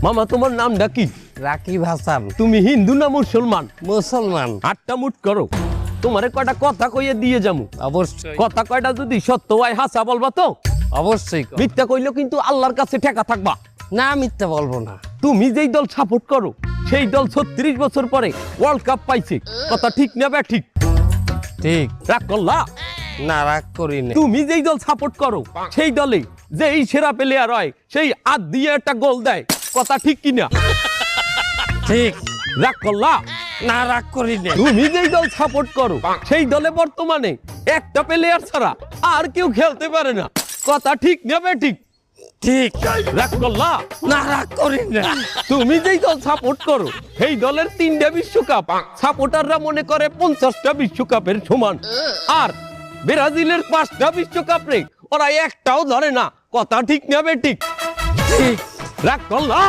মামা তোমার নামটা কি? রাকিব হাসান। তুমি হিন্দু না মুসলমান? মুসলমান। আটটা মুট করো, তোমারে কয়টা কথা কইয়ে দিয়ে যামু। অবশ্যই কথা কয়টা যদি সত্য হয় হাসা বলবা তো? অবশ্যই। মিথ্যা কইলেও কিন্তু আল্লাহর কাছে ঠেকা থাকবা। না মিথ্যা বলবো না। তুমি যেই দল সাপোর্ট করো সেই দল 36 বছর পরে ওয়ার্ল্ড কাপ পাইছে, কথা ঠিক না বে ঠিক? ঠিক। রাগ করলা? না রাগ করি না। তুমি যেই দল সাপোর্ট করো সেই দলে যেই সেরা প্লেয়ার হয় সেই হাত দিয়ে একটা গোল দেয়, কথা ঠিক কিনা? ঠিক। রাগ করলা? না রাগ করি না। তুমি যেই দল সাপোর্ট করো সেই দলে বর্তমানে একটা প্লেয়ার ছাড়া আর কেউ খেলতে পারে না, কথা ঠিক না বে ঠিক? ঠিক। রাগ করলা? না রাগ করি না। তুমি যেই দল সাপোর্ট করো সেই দলের 3টা বিশ্বকাপ সাপোর্টাররা মনে করে 50টা বিশ্বকাপের সমান, আর ব্রাজিলের 5টা বিশ্বকাপ রে ওরা একটাও ধরে না, কথা ঠিক না বে ঠিক? ঠিক। রাগ করলা?